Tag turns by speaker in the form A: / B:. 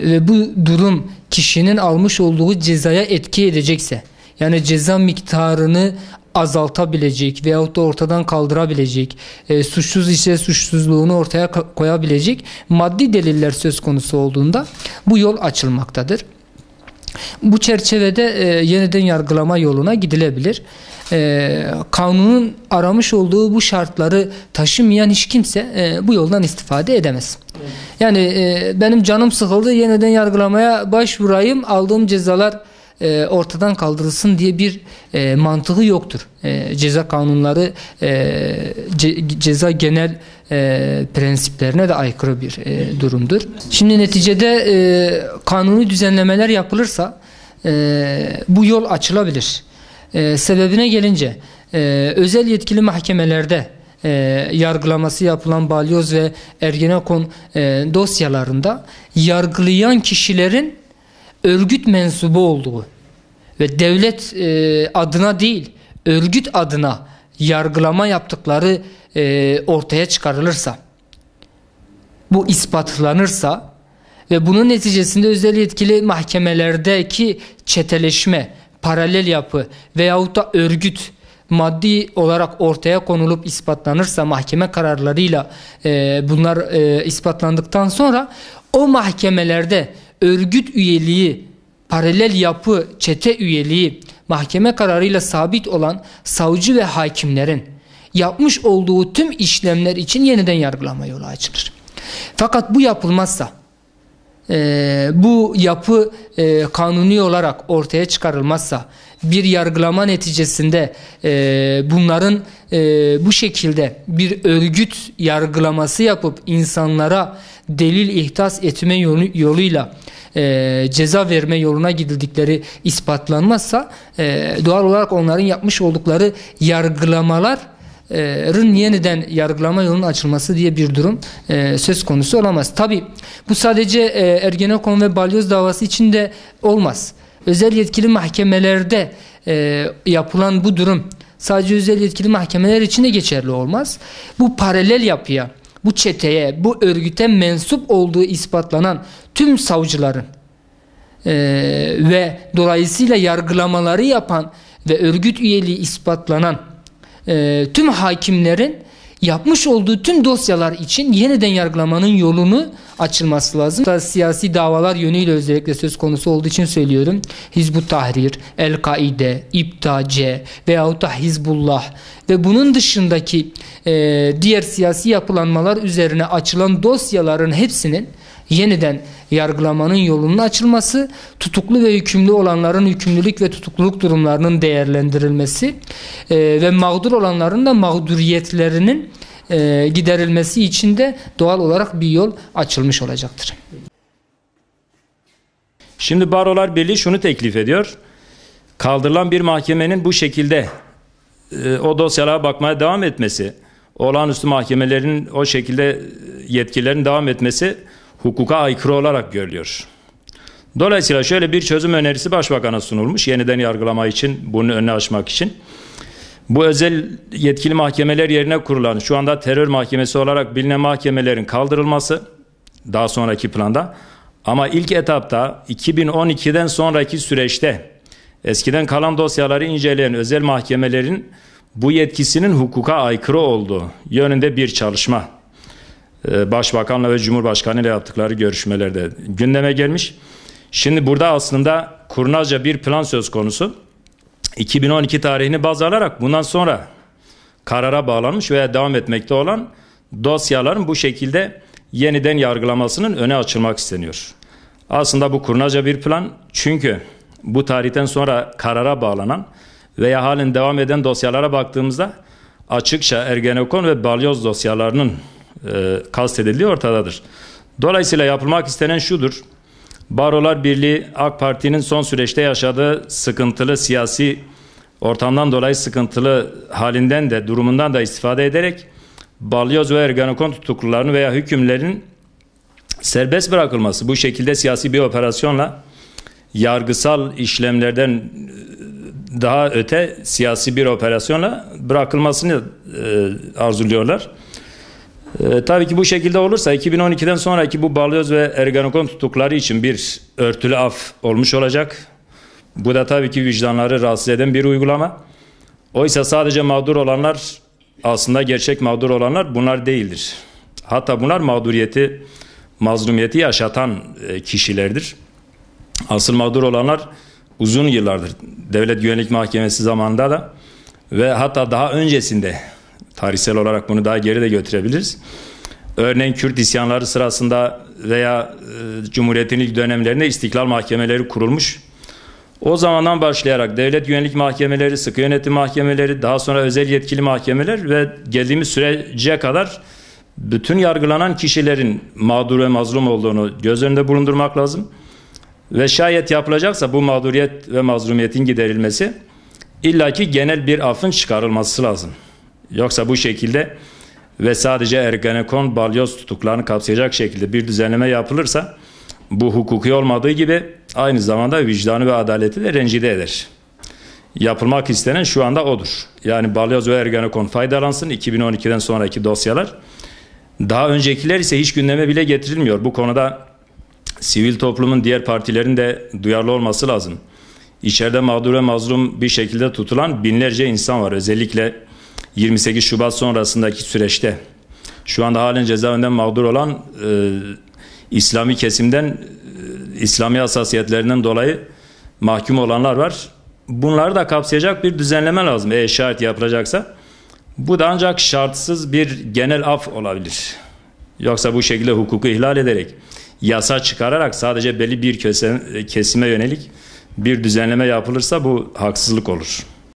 A: ve bu durum kişinin almış olduğu cezaya etki edecekse, yani ceza miktarını azaltabilecek veyahut da ortadan kaldırabilecek, suçsuz ise suçsuzluğunu ortaya koyabilecek maddi deliller söz konusu olduğunda bu yol açılmaktadır. Bu çerçevede yeniden yargılama yoluna gidilebilir. Kanunun aramış olduğu bu şartları taşımayan hiç kimse bu yoldan istifade edemez. Yani benim canım sıkıldı, yeniden yargılamaya başvurayım, aldığım cezalar ortadan kaldırılsın diye bir mantığı yoktur. Ceza kanunları ceza genel prensiplerine de aykırı bir durumdur. Şimdi neticede kanuni düzenlemeler yapılırsa bu yol açılabilir. Sebebine gelince özel yetkili mahkemelerde yargılaması yapılan Balyoz ve Ergenekon dosyalarında yargılayan kişilerin örgüt mensubu olduğu ve devlet adına değil, örgüt adına yargılama yaptıkları ortaya çıkarılırsa, bu ispatlanırsa ve bunun neticesinde özel yetkili mahkemelerdeki çeteleşme, paralel yapı veyahut da örgüt maddi olarak ortaya konulup ispatlanırsa, mahkeme kararlarıyla bunlar ispatlandıktan sonra o mahkemelerde örgüt üyeliği, paralel yapı, çete üyeliği mahkeme kararıyla sabit olan savcı ve hakimlerin yapmış olduğu tüm işlemler için yeniden yargılama yolu açılır. Fakat bu yapılmazsa, bu yapı kanuni olarak ortaya çıkarılmazsa, bir yargılama neticesinde bunların bu şekilde bir örgüt yargılaması yapıp insanlara delil ihdas etme yoluyla ceza verme yoluna gidildikleri ispatlanmazsa doğal olarak onların yapmış oldukları yargılamaların yeniden yargılama yolunun açılması diye bir durum söz konusu olamaz. Tabi bu sadece Ergenekon ve Balyoz davası için de olmaz. Özel yetkili mahkemelerde yapılan bu durum sadece özel yetkili mahkemeler için de geçerli olmaz. Bu paralel yapıya, bu çeteye, bu örgüte mensup olduğu ispatlanan tüm savcıların ve dolayısıyla yargılamaları yapan ve örgüt üyeliği ispatlanan tüm hakimlerin yapmış olduğu tüm dosyalar için yeniden yargılamanın yolunu açılması lazım. Siyasi davalar yönüyle özellikle söz konusu olduğu için söylüyorum. Hizb-ut Tahrir, El-Kaide, İBTC veyahut da Hizbullah ve bunun dışındaki diğer siyasi yapılanmalar üzerine açılan dosyaların hepsinin yeniden yargılamanın yolunun açılması, tutuklu ve hükümlü olanların hükümlülük ve tutukluluk durumlarının değerlendirilmesi ve mağdur olanların da mağduriyetlerinin giderilmesi için de doğal olarak bir yol açılmış olacaktır.
B: Şimdi Barolar Birliği şunu teklif ediyor. Kaldırılan bir mahkemenin bu şekilde o dosyalara bakmaya devam etmesi, olağanüstü mahkemelerin o şekilde yetkilerin devam etmesi hukuka aykırı olarak görülüyor. Dolayısıyla şöyle bir çözüm önerisi Başbakan'a sunulmuş yeniden yargılama için, bunun önüne açmak için. Bu özel yetkili mahkemeler yerine kurulan, şu anda terör mahkemesi olarak bilinen mahkemelerin kaldırılması daha sonraki planda. Ama ilk etapta 2012'den sonraki süreçte eskiden kalan dosyaları inceleyen özel mahkemelerin bu yetkisinin hukuka aykırı olduğu yönünde bir çalışma Başbakanla ve Cumhurbaşkanı ile yaptıkları görüşmelerde gündeme gelmiş. Şimdi burada aslında kurnazca bir plan söz konusu. 2012 tarihini baz alarak bundan sonra karara bağlanmış veya devam etmekte olan dosyaların bu şekilde yeniden yargılamasının öne açılmak isteniyor. Aslında bu kurnazca bir plan, çünkü bu tarihten sonra karara bağlanan veya halen devam eden dosyalara baktığımızda açıkça Ergenekon ve Balyoz dosyalarının kastedildiği ortadadır. Dolayısıyla yapılmak istenen şudur: Barolar Birliği AK Parti'nin son süreçte yaşadığı sıkıntılı siyasi ortamdan dolayı sıkıntılı halinden de durumundan da istifade ederek Balyoz ve Ergenekon tutuklularının veya hükümlerin serbest bırakılması, bu şekilde siyasi bir operasyonla yargısal işlemlerden daha öte siyasi bir operasyonla bırakılmasını arzuluyorlar. Tabii ki bu şekilde olursa 2012'den sonraki bu Balyoz ve Ergenekon tutukları için bir örtülü af olmuş olacak. Bu da tabii ki vicdanları rahatsız eden bir uygulama. Oysa sadece mağdur olanlar, aslında gerçek mağdur olanlar bunlar değildir. Hatta bunlar mağduriyeti, mazlumiyeti yaşatan kişilerdir. Asıl mağdur olanlar uzun yıllardır Devlet Güvenlik Mahkemesi zamanında da ve hatta daha öncesinde, tarihsel olarak bunu daha geri de götürebiliriz. Örneğin Kürt isyanları sırasında veya Cumhuriyet'in ilk dönemlerinde istiklal mahkemeleri kurulmuş. O zamandan başlayarak devlet güvenlik mahkemeleri, sıkı yönetim mahkemeleri, daha sonra özel yetkili mahkemeler ve geldiğimiz sürece kadar bütün yargılanan kişilerin mağdur ve mazlum olduğunu göz önünde bulundurmak lazım. Ve şayet yapılacaksa bu mağduriyet ve mazlumiyetin giderilmesi, illaki genel bir affın çıkarılması lazım. Yoksa bu şekilde ve sadece Ergenekon, Balyoz tutuklarını kapsayacak şekilde bir düzenleme yapılırsa bu hukuki olmadığı gibi aynı zamanda vicdanı ve adaleti de rencide eder. Yapılmak istenen şu anda odur. Yani Balyoz ve Ergenekon faydalansın, 2012'den sonraki dosyalar. Daha öncekiler ise hiç gündeme bile getirilmiyor. Bu konuda sivil toplumun diğer partilerin de duyarlı olması lazım. İçeride mağdur ve mazlum bir şekilde tutulan binlerce insan var. Özellikle 28 Şubat sonrasındaki süreçte. Şu anda halen cezaevinden mağdur olan İslami kesimden, İslami hassasiyetlerinden dolayı mahkum olanlar var. Bunları da kapsayacak bir düzenleme lazım şayet yapılacaksa. Bu da ancak şartsız bir genel af olabilir. Yoksa bu şekilde hukuku ihlal ederek, yasa çıkararak sadece belli bir kesime yönelik bir düzenleme yapılırsa bu haksızlık olur.